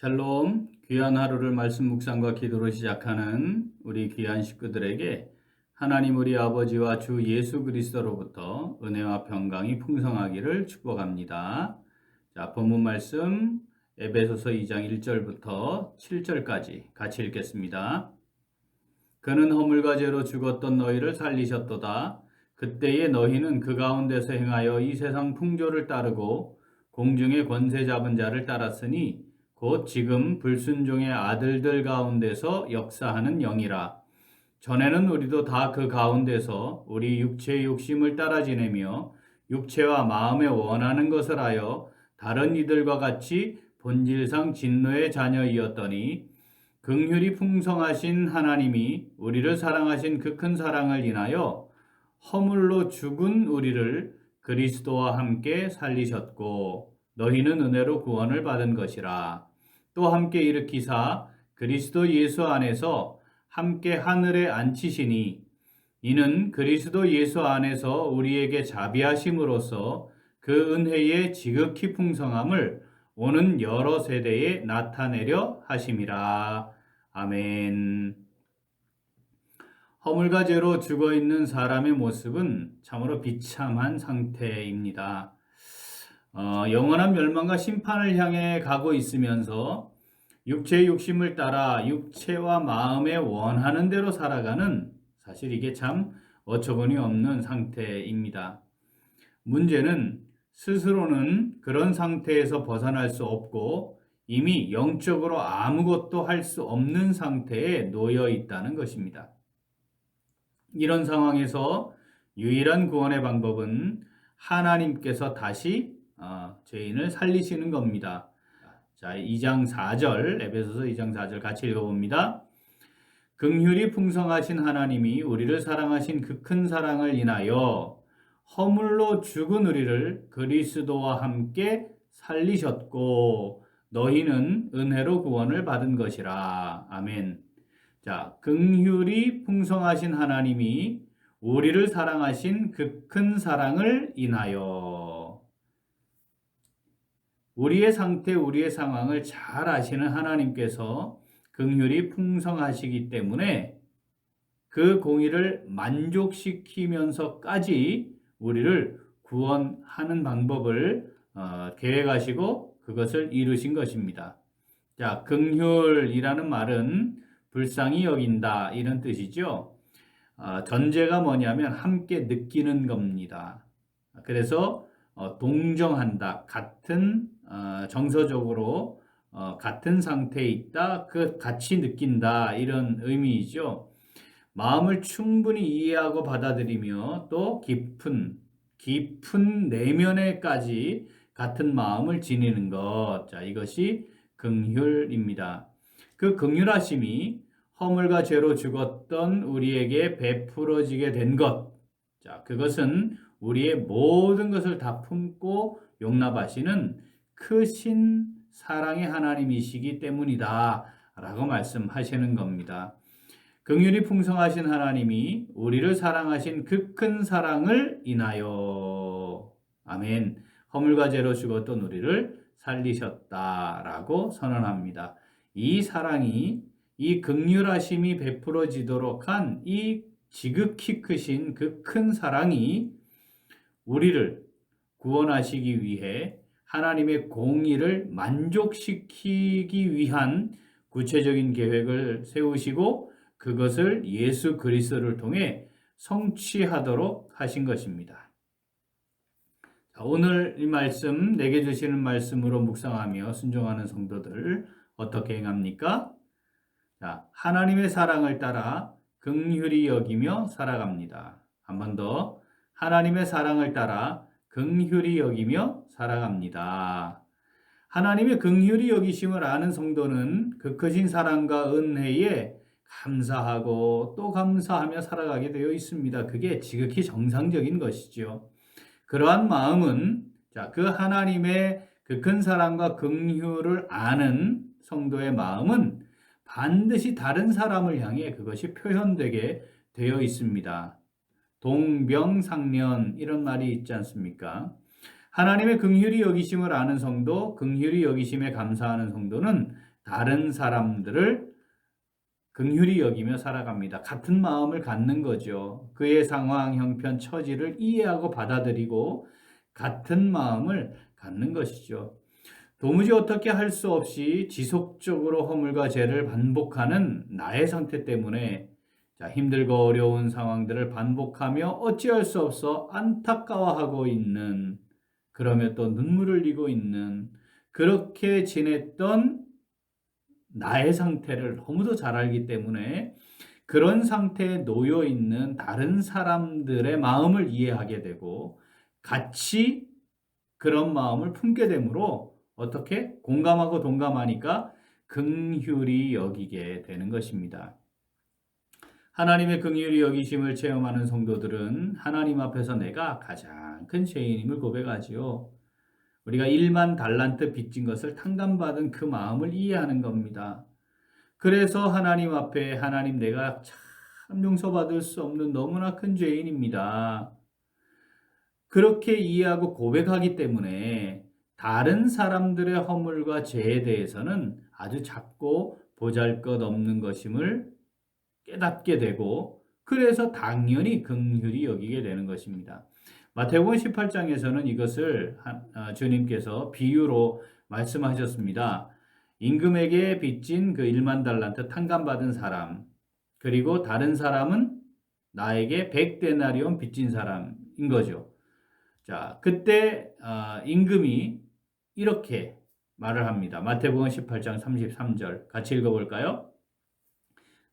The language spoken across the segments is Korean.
샬롬, 귀한 하루를 말씀 묵상과 기도로 시작하는 우리 귀한 식구들에게 하나님 우리 아버지와 주 예수 그리스도로부터 은혜와 평강이 풍성하기를 축복합니다. 자, 본문 말씀 에베소서 2장 1절부터 7절까지 같이 읽겠습니다. 그는 허물과 죄로 죽었던 너희를 살리셨도다. 그때에 너희는 그 가운데서 행하여 이 세상 풍조를 따르고 공중의 권세 잡은 자를 따랐으니 곧 지금 불순종의 아들들 가운데서 역사하는 영이라. 전에는 우리도 다 그 가운데서 우리 육체의 욕심을 따라 지내며 육체와 마음에 원하는 것을 하여 다른 이들과 같이 본질상 진노의 자녀이었더니 긍휼이 풍성하신 하나님이 우리를 사랑하신 그 큰 사랑을 인하여 허물로 죽은 우리를 그리스도와 함께 살리셨고 너희는 은혜로 구원을 받은 것이라. 또 함께 일으키사 그리스도 예수 안에서 함께 하늘에 앉히시니 이는 그리스도 예수 안에서 우리에게 자비하심으로써 그 은혜의 지극히 풍성함을 오는 여러 세대에 나타내려 하심이라. 아멘. 허물과 죄로 죽어있는 사람의 모습은 참으로 비참한 상태입니다. 영원한 멸망과 심판을 향해 가고 있으면서 육체의 욕심을 따라 육체와 마음에 원하는 대로 살아가는, 사실 이게 참 어처구니 없는 상태입니다. 문제는 스스로는 그런 상태에서 벗어날 수 없고 이미 영적으로 아무것도 할 수 없는 상태에 놓여 있다는 것입니다. 이런 상황에서 유일한 구원의 방법은 하나님께서 다시 죄인을 살리시는 겁니다. 자, 2장 4절, 에베소서 2장 4절 같이 읽어봅니다. 긍휼이 풍성하신 하나님이 우리를 사랑하신 그 큰 사랑을 인하여 허물로 죽은 우리를 그리스도와 함께 살리셨고 너희는 은혜로 구원을 받은 것이라. 아멘. 자, 긍휼이 풍성하신 하나님이 우리를 사랑하신 그 큰 사랑을 인하여. 우리의 상태, 우리의 상황을 잘 아시는 하나님께서 긍휼이 풍성하시기 때문에 그 공의를 만족시키면서까지 우리를 구원하는 방법을 계획하시고 그것을 이루신 것입니다. 자, 긍휼이라는 말은 불쌍히 여긴다 이런 뜻이죠. 전제가 뭐냐면 함께 느끼는 겁니다. 그래서 동정한다, 같은 정서적으로 같은 상태에 있다, 그 같이 느낀다 이런 의미이죠. 마음을 충분히 이해하고 받아들이며 또 깊은 깊은 내면에까지 같은 마음을 지니는 것. 자, 이것이 긍휼입니다. 그 긍휼하심이 허물과 죄로 죽었던 우리에게 베풀어지게 된 것. 자, 그것은 우리의 모든 것을 다 품고 용납하시는 크신 사랑의 하나님이시기 때문이다. 라고 말씀하시는 겁니다. 긍휼이 풍성하신 하나님이 우리를 사랑하신 그 큰 사랑을 인하여 아멘. 허물과 죄로 죽었던 우리를 살리셨다라고 선언합니다. 이 사랑이 이 긍휼하심이 베풀어지도록 한 이 지극히 크신 그 큰 사랑이 우리를 구원하시기 위해 하나님의 공의를 만족시키기 위한 구체적인 계획을 세우시고 그것을 예수 그리스도를 통해 성취하도록 하신 것입니다. 오늘 이 말씀, 내게 주시는 말씀으로 묵상하며 순종하는 성도들 어떻게 행합니까? 자, 하나님의 사랑을 따라 긍휼히 여기며 살아갑니다. 한 번 더. 하나님의 사랑을 따라 긍휼히 여기며 살아갑니다. 하나님의 긍휼히 여기심을 아는 성도는 그 크신 사랑과 은혜에 감사하고 또 감사하며 살아가게 되어 있습니다. 그게 지극히 정상적인 것이죠. 그러한 마음은 그 하나님의 그 큰 사랑과 긍휼을 아는 성도의 마음은 반드시 다른 사람을 향해 그것이 표현되게 되어 있습니다. 동병상련 이런 말이 있지 않습니까? 하나님의 긍휼히 여기심을 아는 성도, 긍휼히 여기심에 감사하는 성도는 다른 사람들을 긍휼히 여기며 살아갑니다. 같은 마음을 갖는 거죠. 그의 상황, 형편, 처지를 이해하고 받아들이고 같은 마음을 갖는 것이죠. 도무지 어떻게 할 수 없이 지속적으로 허물과 죄를 반복하는 나의 상태 때문에 힘들고 어려운 상황들을 반복하며 어찌할 수 없어 안타까워하고 있는, 그러며 또 눈물을 흘리고 있는, 그렇게 지냈던 나의 상태를 너무도 잘 알기 때문에 그런 상태에 놓여 있는 다른 사람들의 마음을 이해하게 되고 같이 그런 마음을 품게 되므로 어떻게 공감하고 동감하니까 긍휼히 여기게 되는 것입니다. 하나님의 긍휼히 여기심을 체험하는 성도들은 하나님 앞에서 내가 가장 큰 죄인임을 고백하지요. 우리가 1만 달란트 빚진 것을 탕감받은 그 마음을 이해하는 겁니다. 그래서 하나님 앞에 하나님 내가 참 용서받을 수 없는 너무나 큰 죄인입니다. 그렇게 이해하고 고백하기 때문에 다른 사람들의 허물과 죄에 대해서는 아주 작고 보잘것없는 것임을 깨닫게 되고 그래서 당연히 긍휼히 여기게 되는 것입니다. 마태복음 18장에서는 이것을 주님께서 비유로 말씀하셨습니다. 임금에게 빚진 그 1만 달란트 탕감받은 사람, 그리고 다른 사람은 나에게 100데나리온 빚진 사람인 거죠. 자, 그때 임금이 이렇게 말을 합니다. 마태복음 18장 33절 같이 읽어볼까요?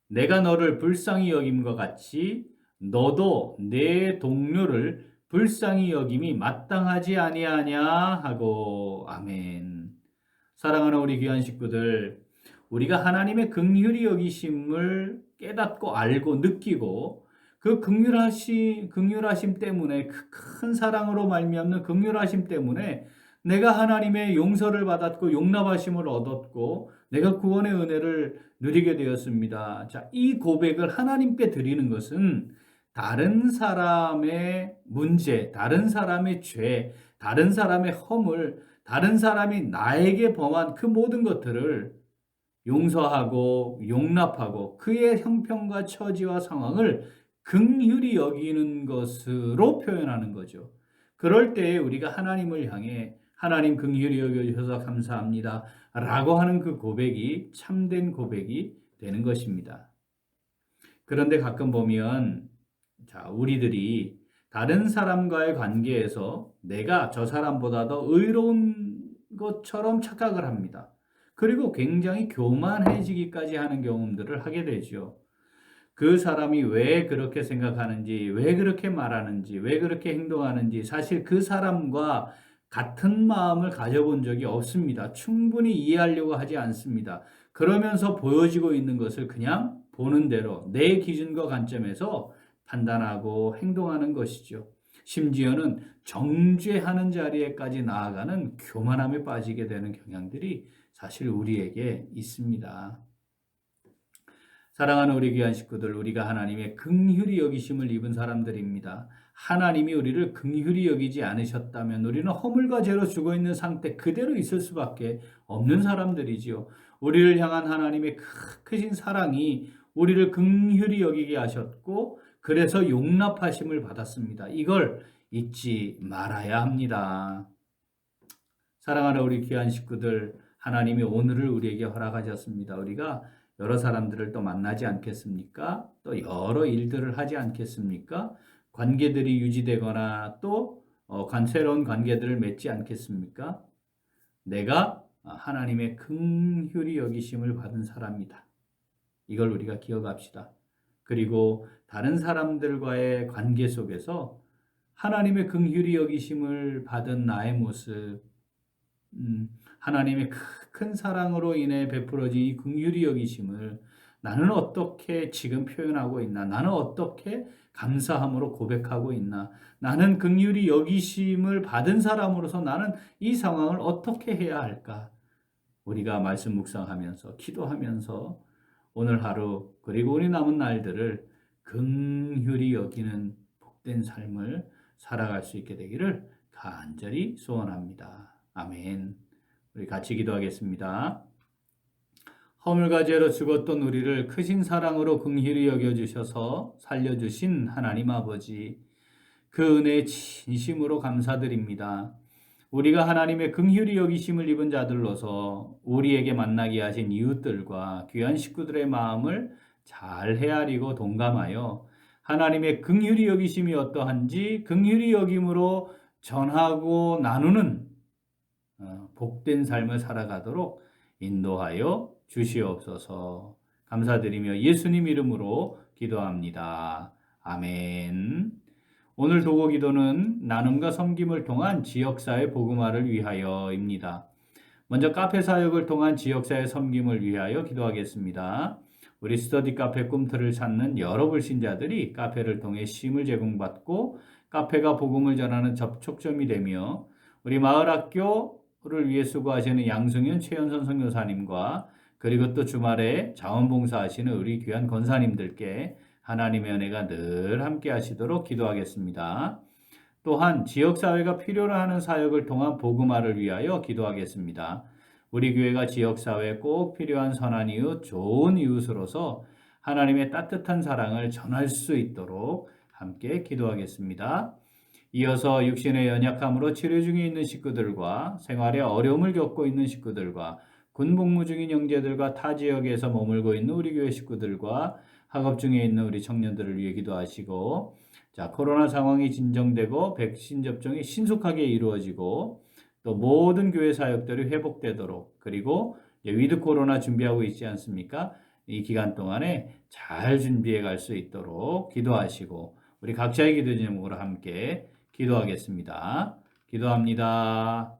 내가 너를 불쌍히 여김과 같이 너도 내 동료를 불쌍히 여김이 마땅하지 아니하냐 하고 아멘. 사랑하는 우리 귀한 식구들, 우리가 하나님의 긍휼히 여기심을 깨닫고 알고 느끼고 그 긍휼하심 때문에 그 큰 사랑으로 말미암는 긍휼하심 때문에 내가 하나님의 용서를 받았고 용납하심을 얻었고 내가 구원의 은혜를 누리게 되었습니다. 자, 이 고백을 하나님께 드리는 것은 다른 사람의 문제, 다른 사람의 죄, 다른 사람의 허물, 다른 사람이 나에게 범한 그 모든 것들을 용서하고 용납하고 그의 형편과 처지와 상황을 긍휼히 여기는 것으로 표현하는 거죠. 그럴 때에 우리가 하나님을 향해 하나님 긍휼히 여겨주셔서 감사합니다 라고 하는 그 고백이 참된 고백이 되는 것입니다. 그런데 가끔 보면 우리들이 다른 사람과의 관계에서 내가 저 사람보다 더 의로운 것처럼 착각을 합니다. 그리고 굉장히 교만해지기까지 하는 경험들을 하게 되죠. 그 사람이 왜 그렇게 생각하는지, 왜 그렇게 말하는지, 왜 그렇게 행동하는지 사실 그 사람과 같은 마음을 가져본 적이 없습니다. 충분히 이해하려고 하지 않습니다. 그러면서 보여지고 있는 것을 그냥 보는 대로 내 기준과 관점에서 판단하고 행동하는 것이죠. 심지어는 정죄하는 자리에까지 나아가는 교만함에 빠지게 되는 경향들이 사실 우리에게 있습니다. 사랑하는 우리 귀한 식구들, 우리가 하나님의 긍휼히 여기심을 입은 사람들입니다. 하나님이 우리를 긍휼히 여기지 않으셨다면 우리는 허물과 죄로 죽어있는 상태 그대로 있을 수밖에 없는 사람들이지요. 우리를 향한 하나님의 크신 사랑이 우리를 긍휼히 여기게 하셨고 그래서 용납하심을 받았습니다. 이걸 잊지 말아야 합니다. 사랑하는 우리 귀한 식구들, 하나님이 오늘을 우리에게 허락하셨습니다. 우리가 여러 사람들을 또 만나지 않겠습니까? 또 여러 일들을 하지 않겠습니까? 관계들이 유지되거나 또 새로운 관계들을 맺지 않겠습니까? 내가 하나님의 긍휼히 여기심을 받은 사람이다. 이걸 우리가 기억합시다. 그리고 다른 사람들과의 관계 속에서 하나님의 긍휼히 여기심을 받은 나의 모습, 하나님의 큰 사랑으로 인해 베풀어진 이 긍휼히 여기심을 나는 어떻게 지금 표현하고 있나? 나는 어떻게 감사함으로 고백하고 있나? 나는 긍휼히 여기심을 받은 사람으로서 나는 이 상황을 어떻게 해야 할까? 우리가 말씀 묵상하면서 기도하면서 오늘 하루 그리고 우리 남은 날들을 긍휼히 여기는 복된 삶을 살아갈 수 있게 되기를 간절히 소원합니다. 아멘. 우리 같이 기도하겠습니다. 허물과 죄로 죽었던 우리를 크신 사랑으로 긍휼히 여겨주셔서 살려주신 하나님 아버지, 그 은혜에 진심으로 감사드립니다. 우리가 하나님의 긍휼히 여기심을 입은 자들로서 우리에게 만나게 하신 이웃들과 귀한 식구들의 마음을 잘 헤아리고 동감하여 하나님의 긍휼히 여기심이 어떠한지 긍휼히 여김으로 전하고 나누는 복된 삶을 살아가도록 인도하여 주시옵소서. 감사드리며 예수님 이름으로 기도합니다. 아멘. 오늘 도고 기도는 나눔과 섬김을 통한 지역사회 복음화를 위하여입니다. 먼저 카페 사역을 통한 지역사회 섬김을 위하여 기도하겠습니다. 우리 스터디 카페 꿈틀을 찾는 여러 불신자들이 카페를 통해 쉼을 제공받고 카페가 복음을 전하는 접촉점이 되며 우리 마을학교를 위해 수고하시는 양승윤 최연선 선교사님과 그리고 또 주말에 자원봉사하시는 우리 귀한 권사님들께 하나님의 은혜가 늘 함께 하시도록 기도하겠습니다. 또한 지역사회가 필요로 하는 사역을 통한 복음화를 위하여 기도하겠습니다. 우리 교회가 지역사회에 꼭 필요한 선한 이웃, 좋은 이웃으로서 하나님의 따뜻한 사랑을 전할 수 있도록 함께 기도하겠습니다. 이어서 육신의 연약함으로 치료 중에 있는 식구들과 생활에 어려움을 겪고 있는 식구들과 군 복무 중인 형제들과 타 지역에서 머물고 있는 우리 교회 식구들과 학업 중에 있는 우리 청년들을 위해 기도하시고, 자, 코로나 상황이 진정되고 백신 접종이 신속하게 이루어지고 또 모든 교회 사역들이 회복되도록, 그리고 위드 코로나 준비하고 있지 않습니까? 이 기간 동안에 잘 준비해 갈 수 있도록 기도하시고 우리 각자의 기도 제목으로 함께 기도하겠습니다. 기도합니다.